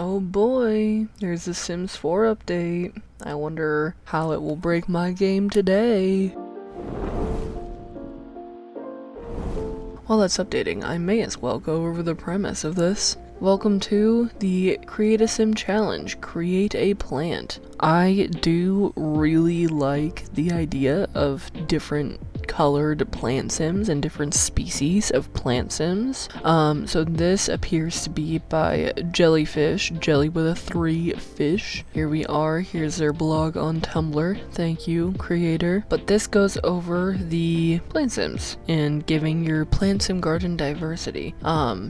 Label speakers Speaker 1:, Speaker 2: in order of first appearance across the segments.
Speaker 1: Oh boy, there's a Sims 4 update. I wonder how it will break my game today. While that's updating, I may as well go over the premise of this. Welcome to the Create a Sim Challenge, Create a Plant. I do really like the idea of different colored plant sims and different species of plant sims. So this appears to be by Jellyfish, jelly with a 3 fish. Here we are, here's their blog on Tumblr. Thank you, creator. But this goes over the plant sims and giving your plant sim garden diversity.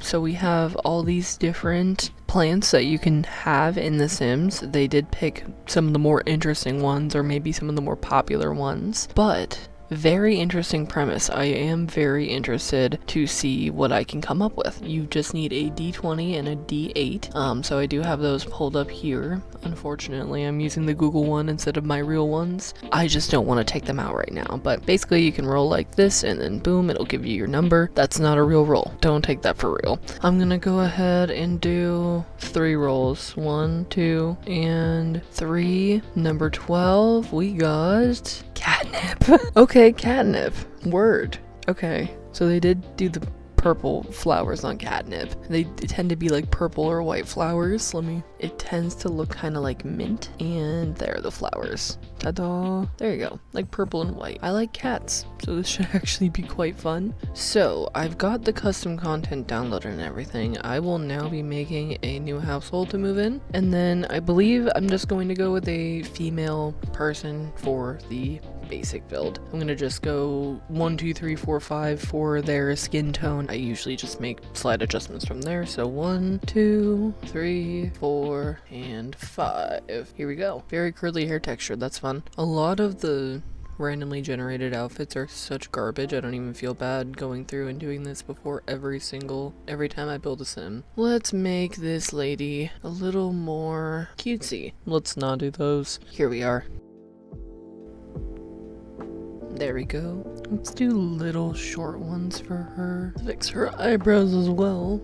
Speaker 1: So we have all these different plants that you can have in the Sims. They did pick some of the more interesting ones, or maybe some of the more popular ones, but very interesting premise. I am very interested to see what I can come up with. You just need a D20 and a D8. So I do have those pulled up here. Unfortunately, I'm using the Google one instead of my real ones. I just don't want to take them out right now. But basically, you can roll like this, and then boom, it'll give you your number. That's not a real roll. Don't take that for real. I'm gonna go ahead and do 3 rolls. 1, 2, and 3. Number 12, we got catnip. Okay, catnip. Word. Okay, so they did do the purple flowers on catnip. They tend to be like purple or white flowers. It tends to look kind of like mint, and there are the flowers. Ta-da! There you go, like purple and white. I like cats, so this should actually be quite fun. So I've got the custom content downloaded and everything. I will now be making a new household to move in, and then I believe I'm just going to go with a female person for the basic build. I'm gonna just go 1, 2, 3, 4, 5 for their skin tone. I usually just make slight adjustments from there. So 1, 2, 3, 4, and 5. Here we go. Very curly hair texture. That's fun. A lot of the randomly generated outfits are such garbage. I don't even feel bad going through and doing this before every time I build a sim. Let's make this lady a little more cutesy. Let's not do those. Here we are. There we go. Let's do little short ones for her. Fix her eyebrows as well.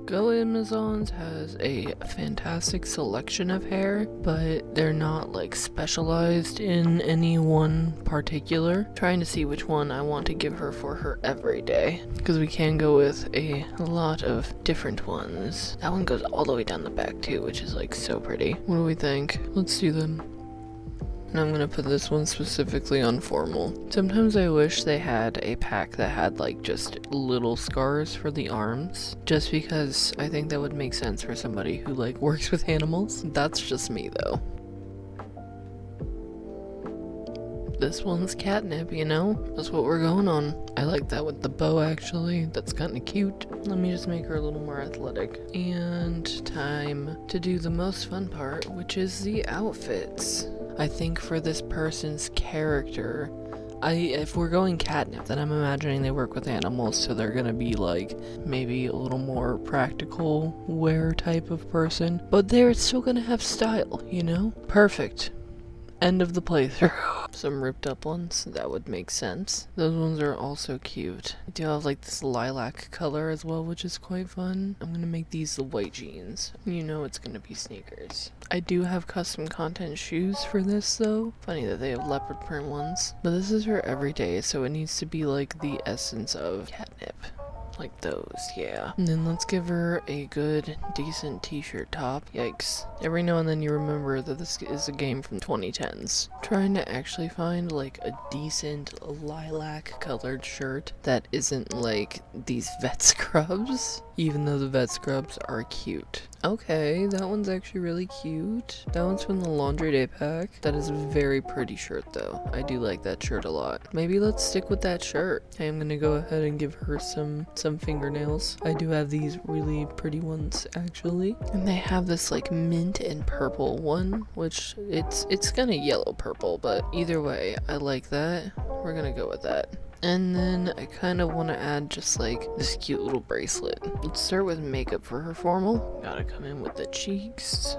Speaker 1: Go Amazons has a fantastic selection of hair, but they're not like specialized in any one particular. Trying to see which one I want to give her for her everyday, because we can go with a lot of different ones. That one goes all the way down the back too, which is like so pretty. What do we think? Let's do them. And I'm gonna put this one specifically on formal. Sometimes I wish they had a pack that had like just little scars for the arms, just because I think that would make sense for somebody who like works with animals. That's just me though. This one's catnip, you know? That's what we're going on. I like that with the bow actually. That's kinda cute. Let me just make her a little more athletic. And time to do the most fun part, which is the outfits. I think for this person's character, if we're going catnip, then I'm imagining they work with animals, so they're gonna be like maybe a little more practical wear type of person, but they're still gonna have style, you know? Perfect. End of the playthrough. Some ripped up ones, that would make sense. Those ones are also cute. I do have like this lilac color as well, which is quite fun. I'm gonna make these the white jeans. You know it's gonna be sneakers. I do have custom content shoes for this though. Funny that they have leopard print ones. But this is for everyday, so it needs to be like the essence of catnip. Like those, yeah. And then let's give her a good, decent t-shirt top. Yikes. Every now and then you remember that this is a game from 2010s. Trying to actually find like a decent lilac colored shirt that isn't like these vet scrubs, even though the vet scrubs are cute. Okay, that one's actually really cute. That one's from the laundry day pack. That is a very pretty shirt though. I do like that shirt a lot. Maybe let's stick with that shirt. Okay, I'm gonna go ahead and give her some fingernails. I do have these really pretty ones actually. And they have this like mint and purple one, which it's kind of yellow purple, but either way, I like that. We're gonna go with that. And then I kind of want to add just like this cute little bracelet. Let's start with makeup for her formal. Gotta come in with the cheeks.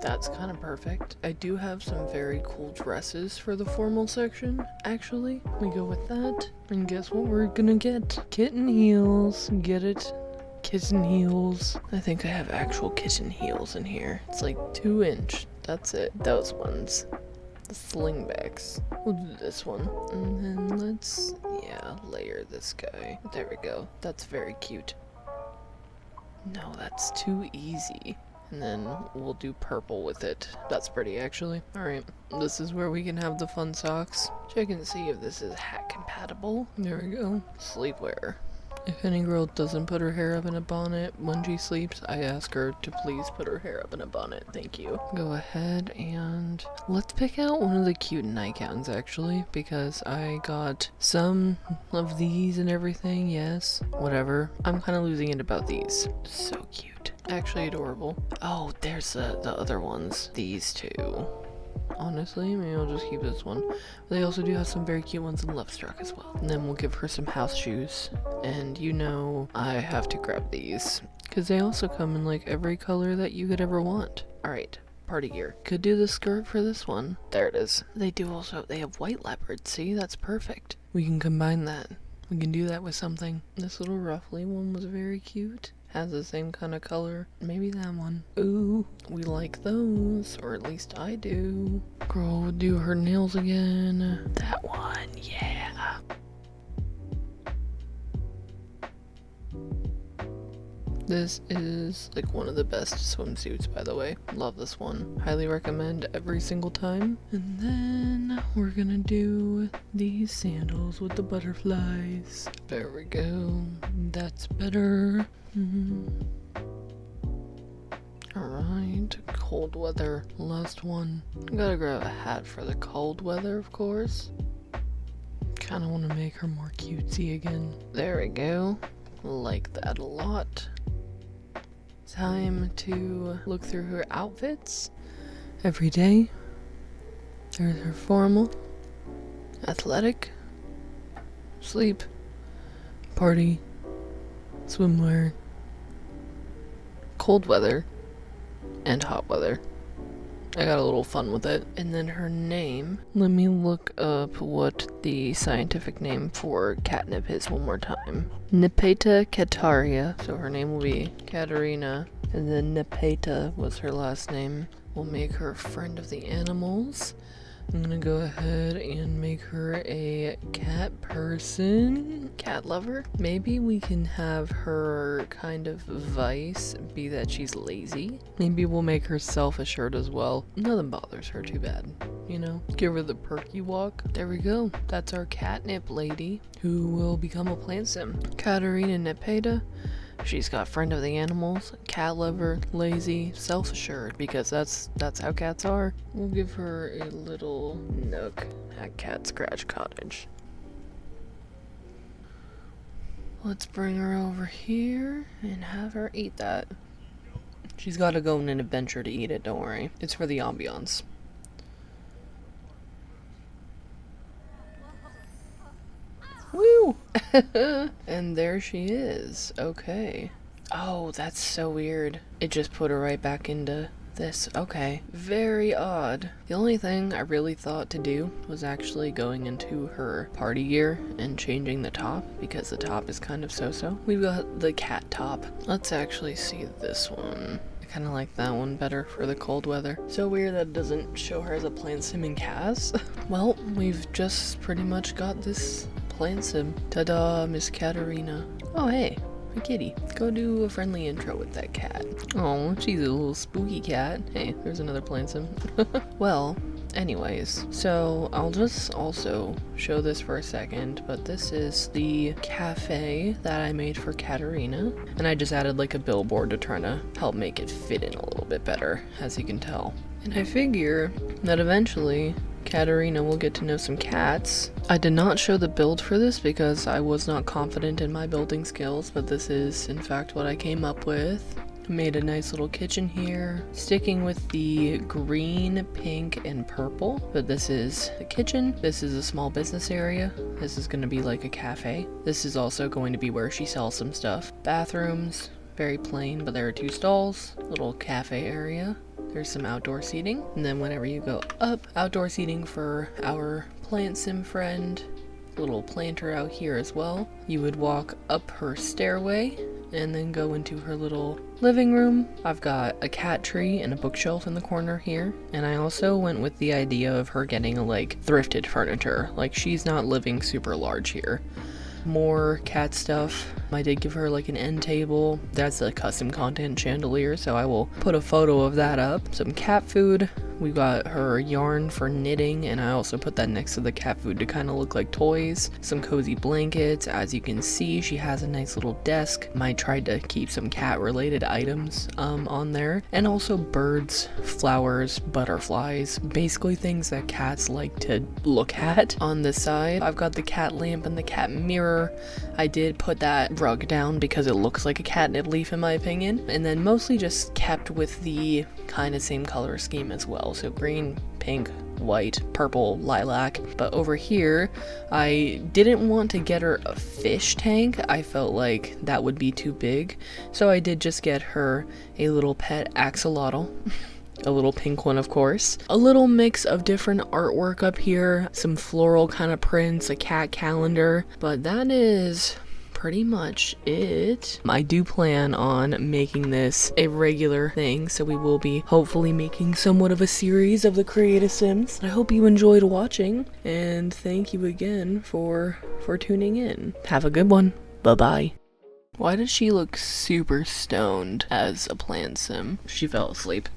Speaker 1: That's kind of perfect. I do have some very cool dresses for the formal section, actually. We go with that. And guess what we're gonna get? Kitten heels. Get it? Kitten heels. I think I have actual kitten heels in here. It's like 2-inch. That's it. Those ones. The slingbacks. We'll do this one. And then let's, layer this guy. There we go. That's very cute. No, that's too easy. And then we'll do purple with it. That's pretty, actually. Alright, this is where we can have the fun socks. Check and see if this is hat compatible. There we go. Sleepwear. If any girl doesn't put her hair up in a bonnet when she sleeps, I ask her to please put her hair up in a bonnet. Thank you. Go ahead and let's pick out one of the cute nightgowns, actually, because I got some of these and everything. Yes, whatever. I'm kind of losing it about these. So cute. Actually adorable. Oh, there's the other ones. These two. Honestly, maybe I'll just keep this one. They also do have some very cute ones in Lovestruck as well. And then we'll give her some house shoes. And you know, I have to grab these, because they also come in like every color that you could ever want. Alright, party gear. Could do the skirt for this one. There it is. They have white leopard. See, that's perfect. We can combine that. We can do that with something. This little ruffly one was very cute. Has the same kind of color. Maybe that one. Ooh, we like those, or at least I do. Girl would do her nails again. That one, yeah. This is like one of the best swimsuits, by the way. Love this one. Highly recommend every single time. And then we're gonna do these sandals with the butterflies. There we go. That's better. Alright, cold weather. Last one. Gotta grab a hat for the cold weather, of course. Kinda wanna make her more cutesy again. There we go. Like that a lot. Time to look through her outfits. Every day. There's her formal, athletic, sleep, party, swimwear, cold weather, and hot weather. I got a little fun with it. And then her name. Let me look up what the scientific name for catnip is one more time. Nepeta cataria. So her name will be Katerina. And then Nepeta was her last name. We'll make her friend of the animals. I'm gonna go ahead and make her a cat person, cat lover. Maybe we can have her kind of vice be that she's lazy. Maybe we'll make her self-assured as well. Nothing bothers her too bad, you know? Give her the perky walk. There we go. That's our catnip lady who will become a plant sim. Katerina Nepeta. She's got friend of the animals, cat lover, lazy, self-assured, because that's how cats are. We'll give her a little nook at Cat Scratch Cottage. Let's bring her over here and have her eat that. She's got to go on an adventure to eat it, don't worry. It's for the ambiance. Woo! And there she is. Okay. Oh, that's so weird. It just put her right back into this. Okay. Very odd. The only thing I really thought to do was actually going into her party gear and changing the top, because the top is kind of so-so. We've got the cat top. Let's actually see this one. I kind of like that one better for the cold weather. So weird that it doesn't show her as a plant sim in CAS. Well, we've just pretty much got this plant sim. Ta-da, Miss Katerina. Oh, hey, a kitty. Go do a friendly intro with that cat. Oh, she's a little spooky cat. Hey, there's another plant sim. Well, anyways, so I'll just also show this for a second, but this is the cafe that I made for Katerina, and I just added like a billboard to try to help make it fit in a little bit better, as you can tell. And I figure that eventually Katerina will get to know some cats. I did not show the build for this because I was not confident in my building skills, but this is in fact what I came up with. I made a nice little kitchen here, sticking with the green, pink, and purple. But this is the kitchen. This is a small business area. This is going to be like a cafe. This is also going to be where she sells some stuff. Bathrooms, very plain, but there are 2 stalls. Little cafe area. There's some outdoor seating. And then whenever you go up, outdoor seating for our plant sim friend. Little planter out here as well. You would walk up her stairway and then go into her little living room. I've got a cat tree and a bookshelf in the corner here. And I also went with the idea of her getting a like thrifted furniture. Like she's not living super large here. More cat stuff. I did give her like an end table. That's a custom content chandelier, so I will put a photo of that up. Some cat food. We got her yarn for knitting, and I also put that next to the cat food to kind of look like toys. Some cozy blankets. As you can see, she has a nice little desk. I tried to keep some cat related items on there, and also birds, flowers, butterflies, basically things that cats like to look at. On this side, I've got the cat lamp and the cat mirror. I did put that rug down because it looks like a catnip leaf in my opinion, and then mostly just kept with the kind of same color scheme as well. So green, pink, white, purple, lilac. But over here, I didn't want to get her a fish tank. I felt like that would be too big. So I did just get her a little pet axolotl. A little pink one, of course. A little mix of different artwork up here. Some floral kind of prints, a cat calendar. But that is pretty much it. I do plan on making this a regular thing, so we will be hopefully making somewhat of a series of the Create Sims. I hope you enjoyed watching, and thank you again for tuning in. Have a good one. Bye-bye. Why does she look super stoned as a plant sim? She fell asleep.